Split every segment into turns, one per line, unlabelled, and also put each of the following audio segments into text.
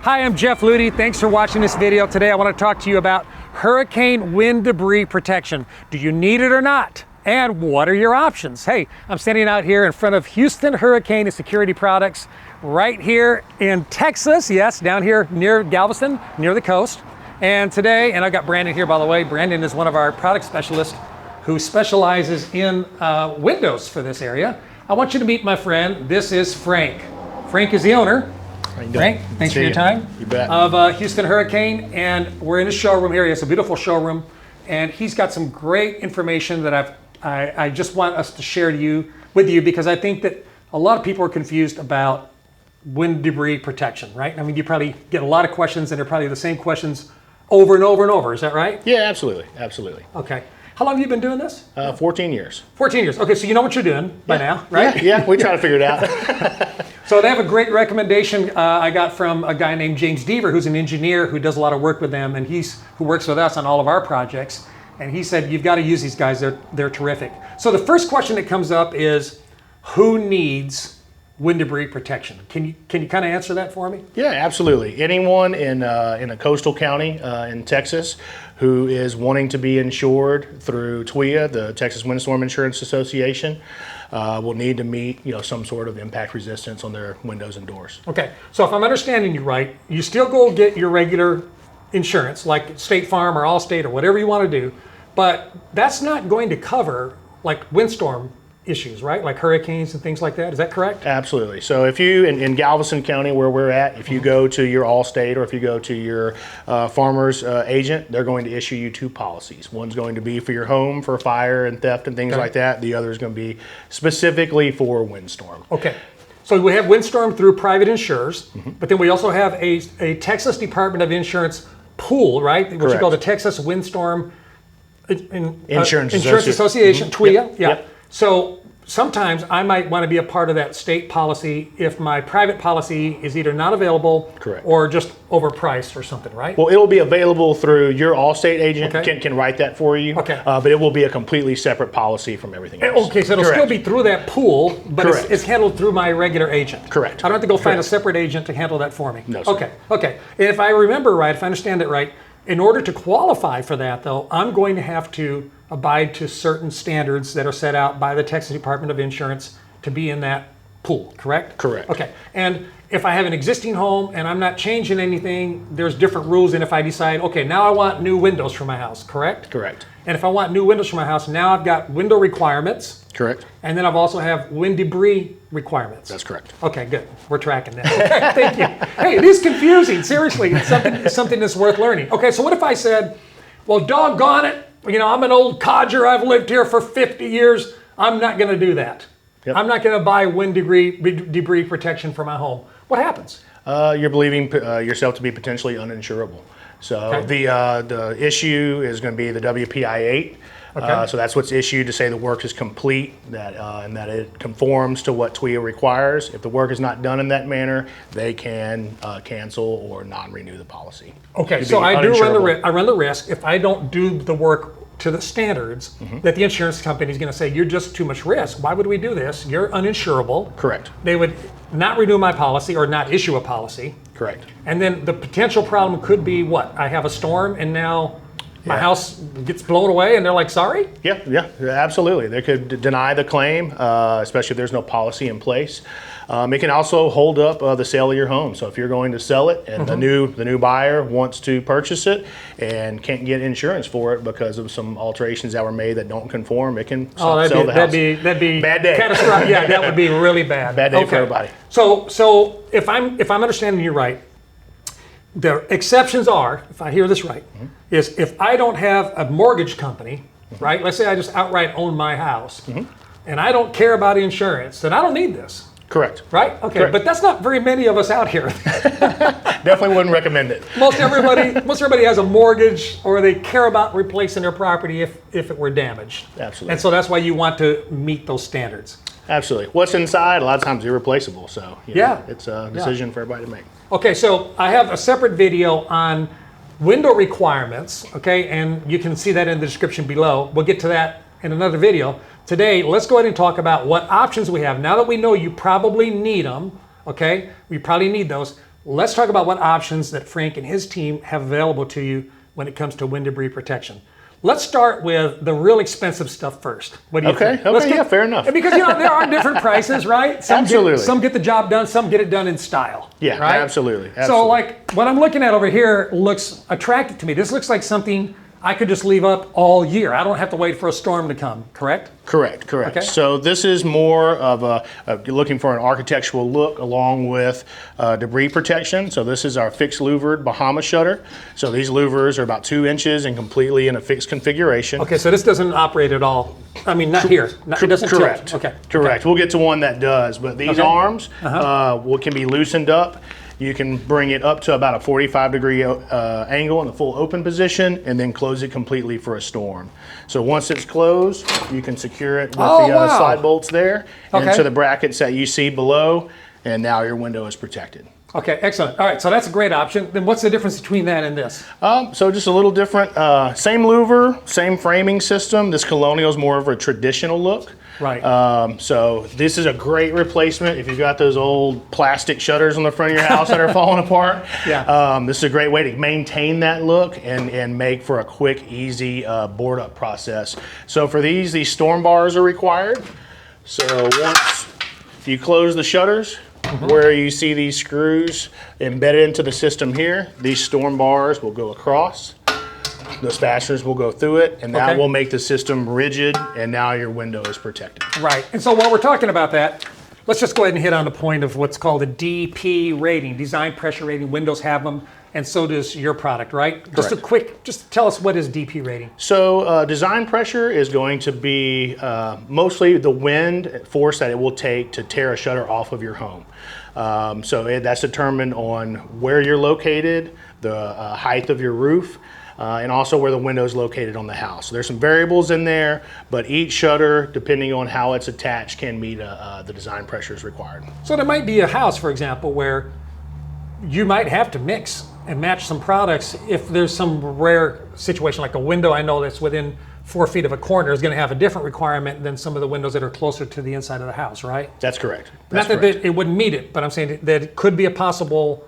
Hi, I'm Jeff Ludy. Thanks for watching this video. Today I want to talk to you about hurricane wind debris protection. Do you need it or not? And what are your options? Hey, I'm standing out here in front of Houston Hurricane and Security Products right here in Texas. Yes, down here near Galveston, near the coast. And today, and I've got Brandon here, by the way. Brandon is one of our product specialists who specializes in windows for this area. I want you to meet my friend. This is Frank. Frank is the owner. Frank, thanks for your time.
You bet.
Of Houston Hurricane, and we're in his showroom here. He has a beautiful showroom, and he's got some great information that I just want us to share with you because I think that a lot of people are confused about wind debris protection, right? I mean, you probably get a lot of questions, and they're probably the same questions over and over and over. Is that right?
Yeah, absolutely, absolutely.
Okay. How long have you been doing this?
14 years.
14 years. Okay, so you know what you're doing by now, right?
Yeah, we try to figure it out.
So they have a great recommendation I got from a guy named James Deaver, who's an engineer who does a lot of work with them, and who works with us on all of our projects. And he said, you've got to use these guys, they're terrific. So the first question that comes up is, who needs wind debris protection? Can you kind of answer that for me?
Yeah, absolutely. Anyone in a coastal county in Texas who is wanting to be insured through TWIA, the Texas Windstorm Insurance Association, will need to meet some sort of impact resistance on their windows and doors.
Okay, so if I'm understanding you right, you still go get your regular insurance, like State Farm or Allstate or whatever you want to do, but that's not going to cover like windstorm issues, right? Like hurricanes and things like that. Is that correct?
Absolutely. So if you, in Galveston County where we're at, if you go to your Allstate or if you go to your farmer's agent, they're going to issue you two policies. One's going to be for your home for fire and theft and things like that. The other is going to be specifically for windstorm.
Okay. So we have windstorm through private insurers, but then we also have a Texas Department of Insurance pool, right? What you call the Texas Windstorm Insurance Association, TWIA. Yeah. Yep. So sometimes I might want to be a part of that state policy if my private policy is either not available or just overpriced or something, right?
Well, it'll be available through your Allstate agent can write that for you.
Okay.
But it will be a completely separate policy from everything else.
Okay, so it'll still be through that pool, but it's handled through my regular agent.
Correct.
I don't have to go find a separate agent to handle that for me.
No, sir.
Okay. If I remember right, if I understand it right, in order to qualify for that, though, I'm going to have to abide to certain standards that are set out by the Texas Department of Insurance to be in that pool, correct?
Correct.
Okay, and if I have an existing home and I'm not changing anything, there's different rules than if I decide, okay, now I want new windows for my house, correct?
Correct.
And if I want new windows for my house, now I've got window requirements.
Correct.
And then I've also have wind debris requirements.
That's correct.
Okay, good. We're tracking that. Okay, thank you. Hey, it is confusing. Seriously, it's something that's worth learning. Okay, so what if I said, well, doggone it, I'm an old codger. I've lived here for 50 years. I'm not going to do that. Yep. I'm not going to buy wind debris protection for my home. What happens?
You're believing yourself to be potentially uninsurable. So the issue is going to be the WPI 8. So that's what's issued to say the work is complete, and that it conforms to what TWIA requires. If the work is not done in that manner, they can cancel or non-renew the policy. Okay, so I
run the risk if I don't do the work to the standards that the insurance company is going to say, you're just too much risk. Why would we do this? You're uninsurable.
Correct.
They would not renew my policy or not issue a policy.
Correct.
And then the potential problem could be what? I have a storm and now my house gets blown away and they're like, sorry?
Yeah, absolutely. They could deny the claim, especially if there's no policy in place. It can also hold up the sale of your home. So if you're going to sell it and the new buyer wants to purchase it and can't get insurance for it because of some alterations that were made that don't conform, it can sell the house.
That'd be
bad day.
Catastrophic. Yeah, that would be really bad.
Bad day for everybody.
So if I'm understanding you right, the exceptions are, if I hear this right, is if I don't have a mortgage company, right? Let's say I just outright own my house, and I don't care about insurance, then I don't need this.
Correct.
Right? Okay,
Correct.
But that's not very many of us out here.
Definitely wouldn't recommend it.
Most everybody has a mortgage, or they care about replacing their property if it were damaged.
Absolutely.
And so that's why you want to meet those standards.
Absolutely. What's inside, a lot of times irreplaceable. So it's a decision for everybody to make.
Okay, so I have a separate video on window requirements, okay, and you can see that in the description below. We'll get to that in another video. Today, let's go ahead and talk about what options we have. Now that we know you probably need them, okay, we probably need those, let's talk about what options that Frank and his team have available to you when it comes to wind debris protection. Let's start with the real expensive stuff first. What do you think?
Okay, yeah, fair enough.
Because there are different prices, right? Some get the job done, some get it done in style.
Yeah,
right?
absolutely.
So like what I'm looking at over here looks attractive to me. This looks like something I could just leave up all year. I don't have to wait for a storm to come, correct?
Correct.
Okay.
So this is more of you're looking for an architectural look along with debris protection. So this is our fixed louvered Bahama shutter. So these louvers are about 2 inches and completely in a fixed configuration.
Okay, so this doesn't operate at all. I mean, not here. It doesn't
Correct.
tilt. Okay.
Correct. We'll get to one that does, but these arms can be loosened up. You can bring it up to about a 45-degree angle in the full open position and then close it completely for a storm. So once it's closed, you can secure it with the slide bolts there into the brackets that you see below, and now your window is protected.
Okay, excellent. All right, so that's a great option. Then what's the difference between that and this?
So just a little different. Same louver, same framing system. This Colonial is more of a traditional look.
Right.
So this is a great replacement if you've got those old plastic shutters on the front of your house that are falling apart.
Yeah.
This is a great way to maintain that look and make for a quick, easy board up process. So for these storm bars are required. So once you close the shutters, where you see these screws embedded into the system here, these storm bars will go across. Those fasteners will go through it, and that will make the system rigid, and now your window is protected.
Right, and so while we're talking about that, let's just go ahead and hit on the point of what's called a DP rating, design pressure rating. Windows have them, and so does your product, right?
Correct.
Just tell us what is DP rating.
So design pressure is going to be mostly the wind force that it will take to tear a shutter off of your home. That's determined on where you're located, the height of your roof, and also where the window is located on the house. So there's some variables in there, but each shutter, depending on how it's attached, can meet the design pressures required.
So there might be a house, for example, where you might have to mix and match some products if there's some rare situation, like a window I know that's within 4 feet of a corner is going to have a different requirement than some of the windows that are closer to the inside of the house, right?
That's correct.
Not that it wouldn't meet it, but I'm saying that it could be a possible.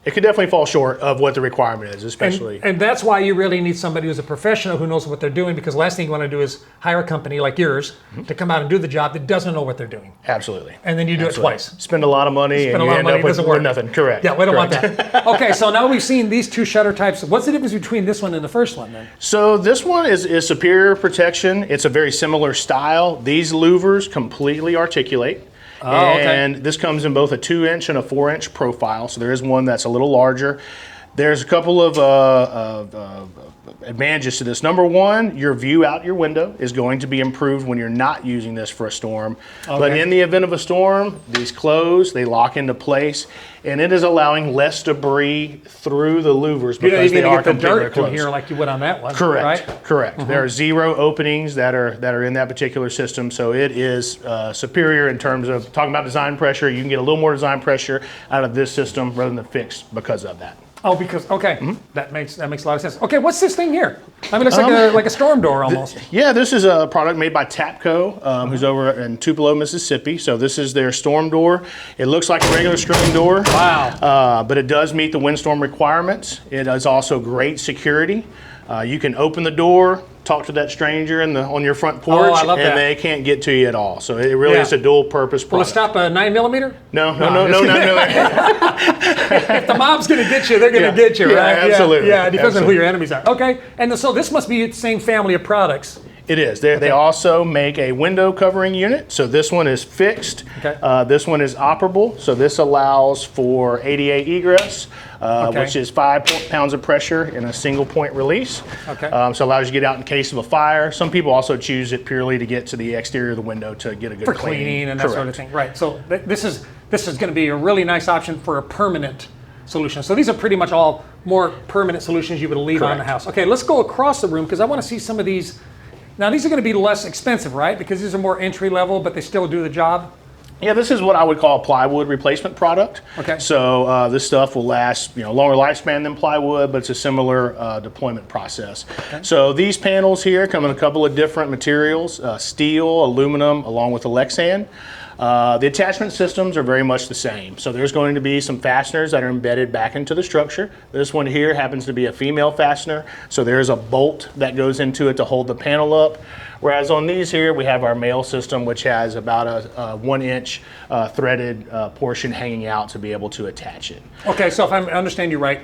It could definitely fall short of what the requirement is, especially.
And that's why you really need somebody who's a professional who knows what they're doing, because the last thing you want to do is hire a company like yours to come out and do the job that doesn't know what they're doing.
Absolutely.
And then you do it twice.
Spend a lot of money and you end up with nothing. Correct.
Yeah, we don't want that. Okay, so now we've seen these two shutter types. What's the difference between this one and the first one then?
So this one is superior protection. It's a very similar style. These louvers completely articulate. And this comes in both a 2-inch and a 4-inch profile. So there is one that's a little larger. There's a couple of advantages to this. Number one, your view out your window is going to be improved when you're not using this for a storm. But in the event of a storm, these close, they lock into place, and it is allowing less debris through the louvers because they are completely
dirt
closed.
Through here like you would on that one.
Correct.
Right?
Correct. There are 0 openings that are in that particular system, so it is superior in terms of talking about design pressure. You can get a little more design pressure out of this system rather than fixed because of that.
Oh, because that makes a lot of sense. Okay, what's this thing here? I mean, it looks like a storm door almost.
Yeah, this is a product made by Tapco, who's over in Tupelo, Mississippi. So this is their storm door. It looks like a regular screen door.
Wow.
But it does meet the windstorm requirements. It is also great security. You can open the door, talk to that stranger on your front porch, and they can't get to you at all. So it really is a dual-purpose product.
Will it stop a 9mm?
No.
If the mom's going to get you, they're going to get you, right?
Absolutely.
Yeah, it depends on who your enemies are. Okay, and so this must be the same family of products.
It is. They also make a window covering unit. So this one is fixed. This one is operable. So this allows for ADA egress, which is 5 pounds of pressure in a single point release. So it allows you to get out in case of a fire. Some people also choose it purely to get to the exterior of the window to get a good
cleaning and that sort of thing. Right. So this is going to be a really nice option for a permanent solution. So these are pretty much all more permanent solutions you would leave on the house. Okay, let's go across the room because I want to see some of these. Now these are going to be less expensive, right? Because these are more entry level, but they still do the job.
Yeah, this is what I would call a plywood replacement product.
Okay.
So this stuff will last, longer lifespan than plywood, but it's a similar deployment process. So these panels here come in a couple of different materials: steel, aluminum, along with a Lexan. The attachment systems are very much the same. So there's going to be some fasteners that are embedded back into the structure. This one here happens to be a female fastener. So there's a bolt that goes into it to hold the panel up. Whereas on these here, we have our male system, which has about a 1 inch threaded portion hanging out to be able to attach it.
Okay, so if I understand you right,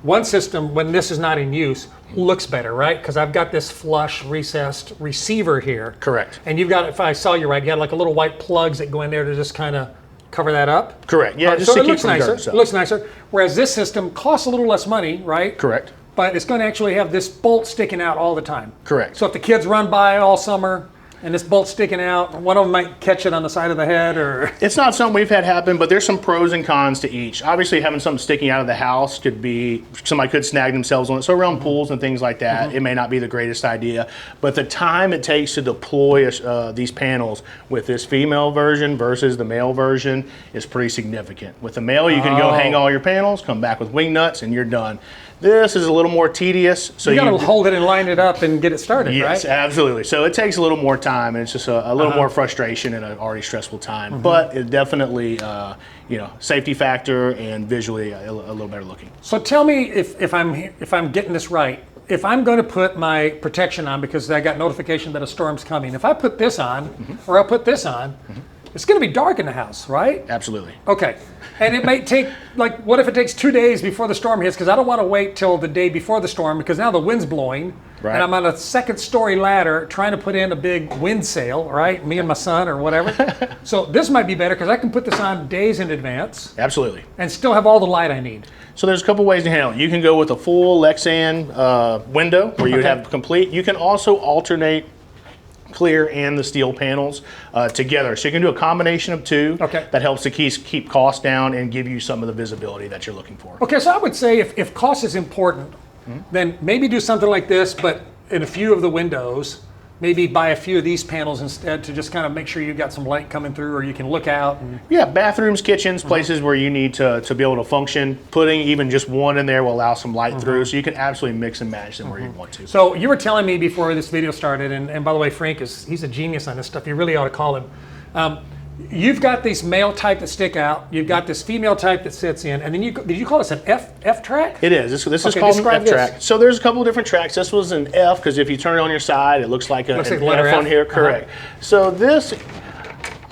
one system, when this is not in use, looks better, right? Because I've got this flush recessed receiver here.
Correct.
And you've got, if I saw you right, you had like a little white plugs that go in there to just kind of cover that up.
Correct. Yeah, just
so
to
it
keep
looks
from
nicer.
dirt, so.
It looks nicer. Whereas this system costs a little less money, right?
Correct.
But it's going to actually have this bolt sticking out all the time.
Correct.
So if the kids run by all summer and this bolt's sticking out, one of them might catch it on the side of the head, or...
It's not something we've had happen, but there's some pros and cons to each. Obviously, having something sticking out of the house could be, somebody could snag themselves on it. So around pools and things like that, it may not be the greatest idea. But the time it takes to deploy these panels with this female version versus the male version is pretty significant. With the male, you can go hang all your panels, come back with wing nuts, and you're done. This is a little more tedious. So
you got to hold it and line it up and get it started, right?
Yes, absolutely. So it takes a little more time, and it's just a little more frustration in an already stressful time. But it definitely, safety factor and visually a little better looking.
So tell me if I'm getting this right. If I'm going to put my protection on because I got notification that a storm's coming, if I put this on or I put this on, it's going to be dark in the house, right?
Absolutely.
Okay. And it may take, like, what if it takes 2 days before the storm hits? Because I don't want to wait till the day before the storm, because now the wind's blowing,
right.
And I'm on a second-story ladder trying to put in a big wind sail, right? Me and my son or whatever. So this might be better because I can put this on days in advance.
Absolutely.
And still have all the light I need.
So there's a couple ways to handle it. You can go with a full Lexan window where you would have complete. You can also alternate clear and the steel panels together. So you can do a combination of two that helps to keep costs down and give you some of the visibility that you're looking for.
Okay, so I would say if cost is important, then maybe do something like this, but in a few of the windows, maybe buy a few of these panels instead to just kind of make sure you've got some light coming through or you can look out. And...
Yeah, bathrooms, kitchens, places where you need to be able to function. Putting even just one in there will allow some light through, so you can absolutely mix and match them where you want to.
So you were telling me before this video started, and by the way, Frank, he's a genius on this stuff. You really ought to call him. You've got these male type that stick out. You've got this female type that sits in, and then did you call this an F track?
It is. This is called an F track. So there's a couple of different tracks. This was an F because if you turn it on your side, it looks like an F on here. Correct. So this,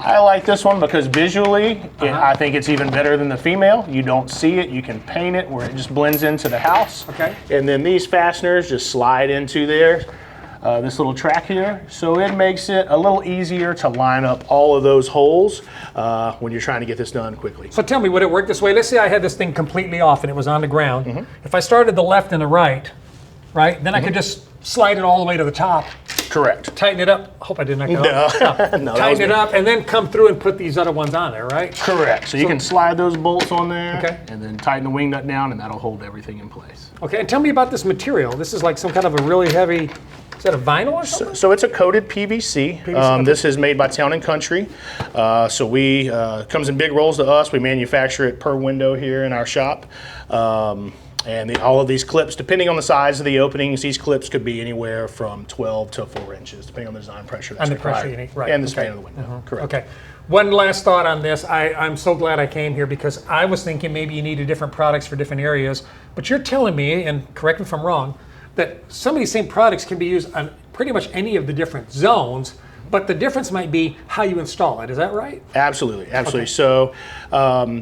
I like this one because visually, I think it's even better than the female. You don't see it. You can paint it where it just blends into the house.
Okay.
And then these fasteners just slide into there. This little track here, so it makes it a little easier to line up all of those holes when you're trying to get this done quickly.
So tell me, would it work this way? Let's say I had this thing completely off and it was on the ground. If I started the left and the right, then I could just slide it all the way to the top.
Correct.
Tighten it up. I hope I didn't knock it off. No, tighten it up and then come through and put these other ones on there, right?
Correct. So you can slide those bolts on there and then tighten the wing nut down and that'll hold everything in place.
Okay, and tell me about this material. This is like some kind of a really heavy, is that a vinyl or something?
So it's a coated PVC. This is made by Town & Country. So we, comes in big rolls to us. We manufacture it per window here in our shop. And all of these clips, depending on the size of the openings, these clips could be anywhere from 12 to 4 inches, depending on the design pressure that's required.
And the pressure you need, right.
And the span of the window, correct.
Okay. One last thought on this. I'm so glad I came here because I was thinking maybe you needed different products for different areas, but you're telling me, and correct me if I'm wrong, that some of these same products can be used on pretty much any of the different zones, but the difference might be how you install it. Is that right?
Absolutely, absolutely. Okay. So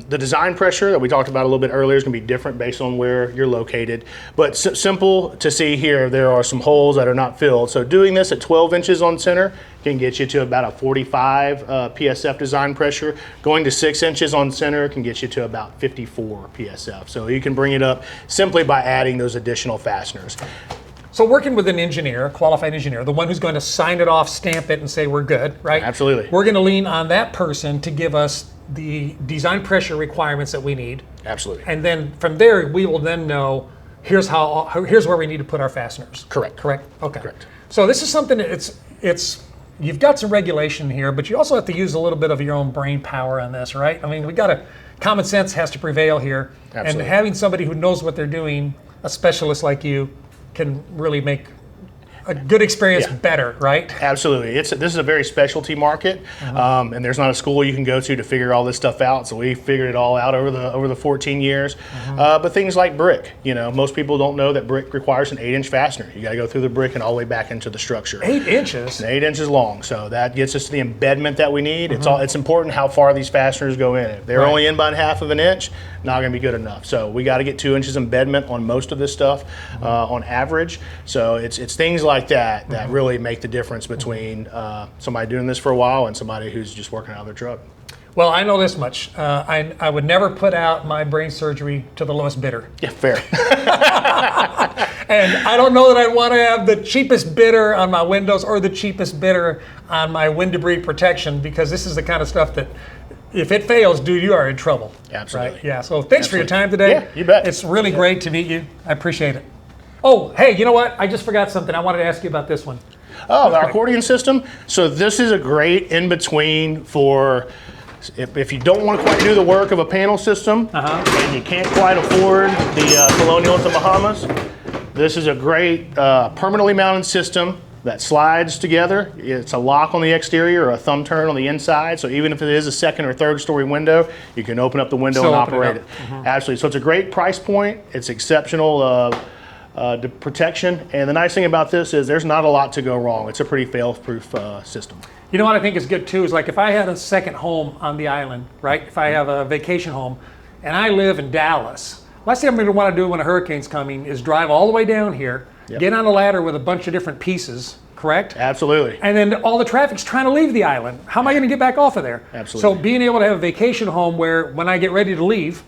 the design pressure that we talked about a little bit earlier is going to be different based on where you're located. But simple to see here, there are some holes that are not filled. So doing this at 12 inches on center can get you to about a 45 PSF design pressure. Going to 6 inches on center can get you to about 54 PSF. So you can bring it up simply by adding those additional fasteners.
So working with an engineer, a qualified engineer, the one who's going to sign it off, stamp it, and say we're good, right?
Absolutely.
We're going to lean on that person to give us the design pressure requirements that we need.
Absolutely.
And then from there, we will then know here's where we need to put our fasteners.
Correct.
Correct? Okay.
Correct.
So this is something that you've got some regulation here, but you also have to use a little bit of your own brain power on this, right? I mean, common sense has to prevail here.
Absolutely.
And having somebody who knows what they're doing, a specialist like you, can really make a good experience better, right?
Absolutely. This is a very specialty market, and there's not a school you can go to figure all this stuff out. So we figured it all out over the 14 years. But things like brick, most people don't know that brick requires an 8-inch fastener. You got to go through the brick and all the way back into the structure.
8 inches.
8 inches long. So that gets us to the embedment that we need. It's important how far these fasteners go in. If they're only in by half of an inch, not going to be good enough. So we got to get 2 inches embedment on most of this stuff on average. So it's things like that that really make the difference between somebody doing this for a while and somebody who's just working out of their truck.
Well, I know this much. I would never put out my brain surgery to the lowest bidder.
Yeah, fair.
And I don't know that I'd want to have the cheapest bidder on my windows or the cheapest bidder on my wind debris protection, because this is the kind of stuff that if it fails, dude, you are in trouble.
Absolutely.
Right? Yeah, so thanks for your time today.
Yeah, you bet.
It's really great to meet you. I appreciate it. Oh, hey, you know what? I just forgot something. I wanted to ask you about this one.
Oh, the Accordion System. So this is a great in-between for if you don't want to quite do the work of a panel system and you can't quite afford the Colonial at the Bahamas. This is a great permanently mounted system that slides together. It's a lock on the exterior or a thumb turn on the inside. So even if it is a second or third story window, you can open up the window and operate it. Absolutely. So it's a great price point. It's exceptional protection. And the nice thing about this is there's not a lot to go wrong. It's a pretty fail-proof system.
You know what I think is good too is, like, if I had a second home on the island, right? If I have a vacation home and I live in Dallas, last thing I'm going to want to do when a hurricane's coming is drive all the way down here, get on a ladder with a bunch of different pieces, correct?
Absolutely.
And then all the traffic's trying to leave the island. How am I going to get back off of there?
Absolutely.
So being able to have a vacation home where when I get ready to leave,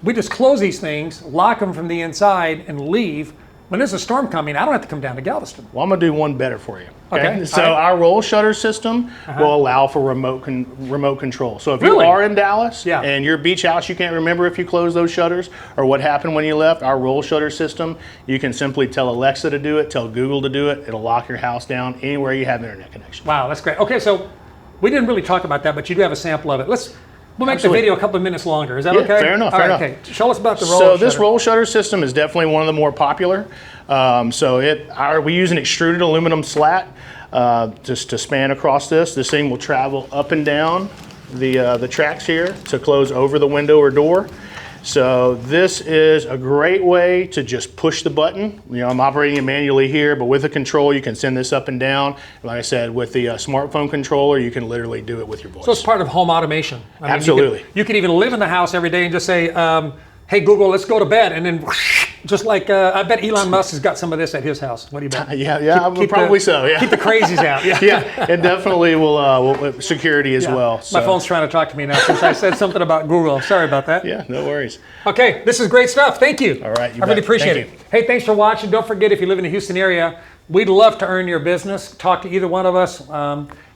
we just close these things, lock them from the inside, and leave. When there's a storm coming, I don't have to come down to Galveston.
Well, I'm going to do one better for you.
Okay.
So our roll shutter system will allow for remote control. So if you are in Dallas and your beach house, you can't remember if you closed those shutters or what happened when you left, our roll shutter system, you can simply tell Alexa to do it, tell Google to do it. It'll lock your house down anywhere you have internet connection.
Wow, that's great. Okay, so we didn't really talk about that, but you do have a sample of it. We'll make the video a couple of minutes longer. Is that okay?
Fair enough. Fair enough.
Okay, show us about the roll shutter.
So this roll shutter system is definitely one of the more popular. We use an extruded aluminum slat just to span across this. This thing will travel up and down the tracks here to close over the window or door. So this is a great way to just push the button. I'm operating it manually here, but with a control, you can send this up and down. Like I said, with the smartphone controller, you can literally do it with your voice.
So it's part of home automation. I mean,
absolutely.
You could even live in the house every day and just say, hey, Google, let's go to bed. And then just like, I bet Elon Musk has got some of this at his house. What do you bet?
Probably so. Yeah.
Keep the crazies out.
Yeah, it definitely will security as well. So.
My phone's trying to talk to me now since I said something about Google. Sorry about that.
Yeah, no worries.
Okay, this is great stuff. Thank you.
All right,
I really appreciate it. Hey, thanks for watching. Don't forget, if you live in the Houston area, we'd love to earn your business. Talk to either one of us.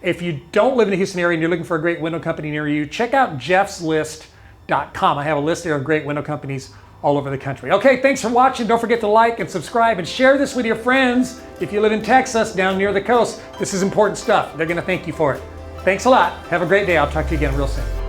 If you don't live in the Houston area and you're looking for a great window company near you, check out jeffslist.com. I have a list there of great window companies all over the country. Okay, thanks for watching. Don't forget to like and subscribe and share this with your friends. If you live in Texas, down near the coast, this is important stuff. They're going to thank you for it. Thanks a lot. Have a great day. I'll talk to you again real soon.